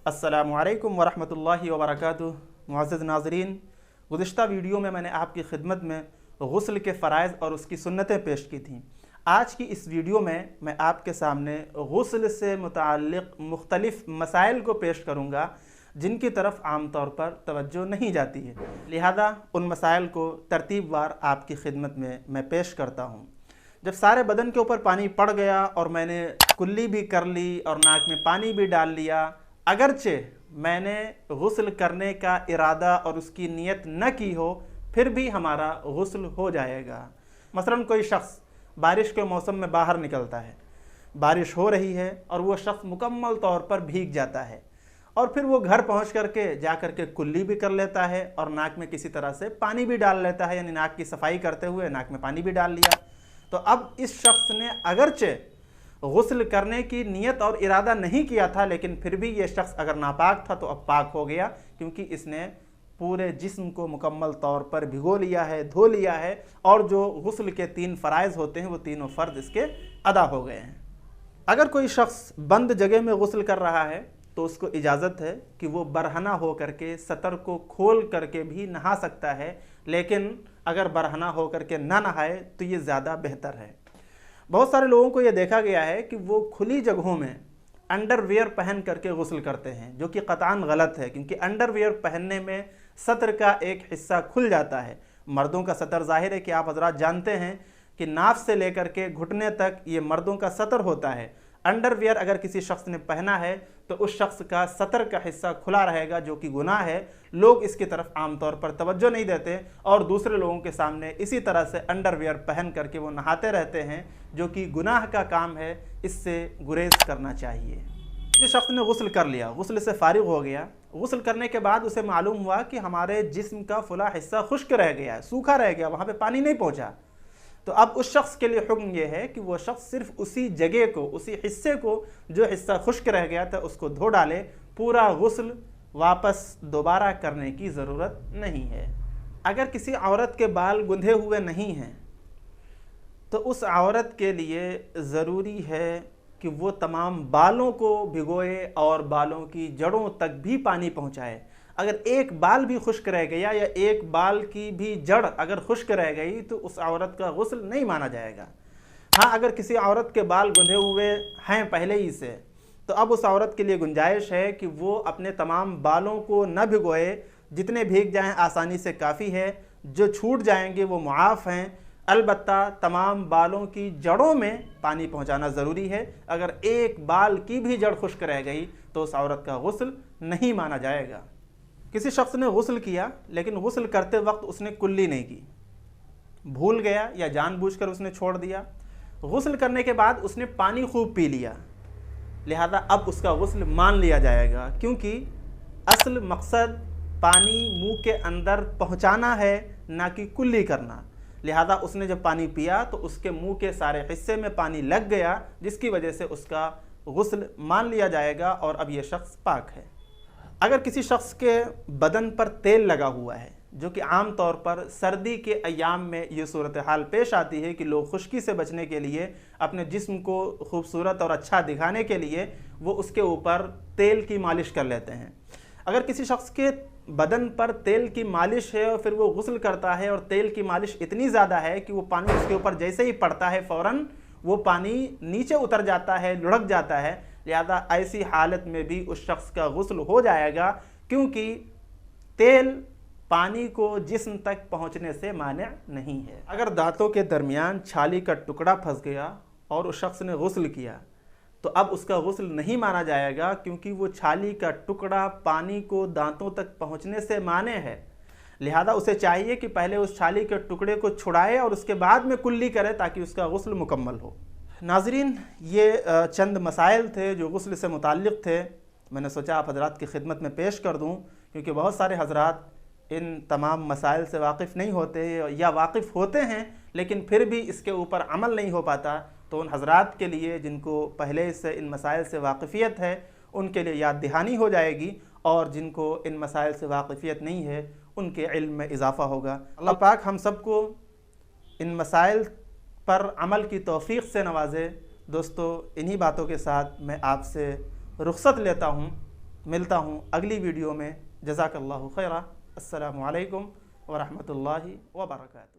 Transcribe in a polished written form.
अस्सलामु अलैकुम वरहमतुल्लाहि वबरकातुहू। मुअज़्ज़ज़ नाज़रीन, गुज़िश्ता वीडियो में मैंने आपकी खिदमत में गुस्ल के फ़राइज़ और उसकी सुन्नतें पेश की थीं। आज की इस वीडियो में मैं आपके सामने गुस्ल से मुताल्लिक़ मुख्तलिफ़ मसाइल को पेश करूँगा जिनकी तरफ आम तौर पर तवज्जो नहीं जाती है, लिहाजा उन मसाइल को तरतीबवार आपकी खिदमत में मैं पेश करता हूँ। जब सारे बदन के ऊपर पानी पड़ गया और मैंने कुल्ली भी कर ली और नाक में पानी भी डाल लिया, अगरचे मैंने गुस्ल करने का इरादा और उसकी नीयत न की हो, फिर भी हमारा गुस्ल हो जाएगा। मसलन कोई शख्स बारिश के मौसम में बाहर निकलता है, बारिश हो रही है और वो शख्स मुकम्मल तौर पर भीग जाता है और फिर वो घर पहुंच करके जा करके कुल्ली भी कर लेता है और नाक में किसी तरह से पानी भी डाल लेता है, यानी नाक की सफाई करते हुए नाक में पानी भी डाल लिया। तो अब इस शख्स ने अगरचे गुस्ल करने की नीयत और इरादा नहीं किया था, लेकिन फिर भी ये शख्स अगर नापाक था तो अब पाक हो गया, क्योंकि इसने पूरे जिस्म को मुकम्मल तौर पर भिगो लिया है, धो लिया है, और जो गुस्ल के 3 फ़राइज़ होते हैं वो तीनों फ़र्ज इसके अदा हो गए हैं। अगर कोई शख्स बंद जगह में गुस्ल कर रहा है तो उसको इजाज़त है कि वो बरहना हो करके सतर को खोल करके भी नहा सकता है, लेकिन अगर बरहना हो करके ना नहाए तो ये ज़्यादा बेहतर है। बहुत सारे लोगों को ये देखा गया है कि वो खुली जगहों में अंडरवियर पहन करके गुस्ल करते हैं, जो कि क़तआन गलत है, क्योंकि अंडरवियर पहनने में सतर का एक हिस्सा खुल जाता है। मर्दों का सतर ज़ाहिर है कि आप हज़रात जानते हैं कि नाफ से लेकर के घुटने तक ये मर्दों का सतर होता है। अंडरवियर अगर किसी शख्स ने पहना है तो उस शख्स का सतर का हिस्सा खुला रहेगा, जो कि गुनाह है। लोग इसकी तरफ आमतौर पर तवज्जो नहीं देते और दूसरे लोगों के सामने इसी तरह से अंडरवियर पहन करके वो नहाते रहते हैं, जो कि गुनाह का काम है। इससे गुरेज करना चाहिए। जिस शख्स ने गुस्ल कर लिया, गुस्ल से फारिग हो गया, गुस्ल करने के बाद उसे मालूम हुआ कि हमारे जिस्म का फुला हिस्सा खुश्क रह गया है, सूखा रह गया, वहाँ पे पानी नहीं पहुँचा, तो अब उस शख्स के लिए हुक्म यह है कि वो शख्स सिर्फ उसी जगह को, उसी हिस्से को जो हिस्सा खुश्क रह गया था उसको धो डाले। पूरा गुस्ल वापस दोबारा करने की ज़रूरत नहीं है। अगर किसी औरत के बाल गुंधे हुए नहीं हैं तो उस औरत के लिए ज़रूरी है कि वो तमाम बालों को भिगोए और बालों की जड़ों तक भी पानी पहुँचाए। अगर एक बाल भी खुश्क रह गया या एक बाल की भी जड़ अगर खुश्क रह गई तो उस औरत का गुस्ल नहीं माना जाएगा। हाँ, अगर किसी औरत के बाल गुंधे हुए हैं पहले ही से, तो अब उस औरत के लिए गुंजाइश है कि वो अपने तमाम बालों को न भिगोए, जितने भीग जाएं आसानी से काफ़ी है, जो छूट जाएंगे वो मुआफ़ हैं। अलबत्ता तमाम बालों की जड़ों में पानी पहुँचाना ज़रूरी है। अगर एक बाल की भी जड़ खुश्क रह गई तो उस औरत का गुस्ल नहीं माना जाएगा। किसी शख्स ने गुस्ल किया, लेकिन गुस्ल करते वक्त उसने कुल्ली नहीं की, भूल गया या जानबूझकर उसने छोड़ दिया। गुस्ल करने के बाद उसने पानी खूब पी लिया, लिहाजा अब उसका गुस्ल मान लिया जाएगा, क्योंकि असल मकसद पानी मुंह के अंदर पहुंचाना है, ना कि कुल्ली करना। लिहाजा उसने जब पानी पिया तो उसके मुंह के सारे हिस्से में पानी लग गया, जिसकी वजह से उसका गुस्ल मान लिया जाएगा और अब यह शख्स पाक है। अगर किसी शख्स के बदन पर तेल लगा हुआ है, जो कि आम तौर पर सर्दी के अयाम में ये सूरत हाल पेश आती है कि लोग खुश्की से बचने के लिए, अपने जिस्म को खूबसूरत और अच्छा दिखाने के लिए वो उसके ऊपर तेल की मालिश कर लेते हैं। अगर किसी शख्स के बदन पर तेल की मालिश है और फिर वो गुस्ल करता है और तेल की मालिश इतनी ज़्यादा है कि वो पानी उसके ऊपर जैसे ही पड़ता है फ़ौरन वो पानी नीचे उतर जाता है, लुढ़क जाता है, लिहाजा ऐसी हालत में भी उस शख्स का गुस्ल हो जाएगा, क्योंकि तेल पानी को जिस्म तक पहुंचने से माने नहीं है। अगर दांतों के दरमियान छाली का टुकड़ा फंस गया और उस शख्स ने गुस्ल किया तो अब उसका गुस्ल नहीं माना जाएगा, क्योंकि वो छाली का टुकड़ा पानी को दांतों तक पहुंचने से माने है। लिहाजा उसे चाहिए कि पहले उस छाली के टुकड़े को छुड़ाए और उसके बाद में कुल्ली करे, ताकि उसका गुस्ल मुकम्मल हो। नाज़रीन, ये चंद मसाइल थे जो गुस्ल से मुताल्लिक़ थे। मैंने सोचा आप हज़रात की खिदमत में पेश कर दूं, क्योंकि बहुत सारे हज़रात इन तमाम मसाइल से वाकिफ़ नहीं होते या वाकिफ़ होते हैं लेकिन फिर भी इसके ऊपर अमल नहीं हो पाता। तो उन हज़रात के लिए जिनको पहले से इन मसाइल से वाकिफ़ियत है उनके लिए याद दहानी हो जाएगी, और जिनको इन मसाइल से वाकिफ़ियत नहीं है उनके इल्म में इजाफ़ा होगा। अल्लाह पाक हम सबको इन मसाइल पर अमल की तौफ़ीक़ से नवाज़े। दोस्तों, इन्हीं बातों के साथ मैं आपसे रुख़्सत लेता हूँ। ملتا ہوں اگلی ویڈیو میں. جزاک اللہ خیرہ. السلام علیکم ورحمۃ اللہ وبرکاتہ.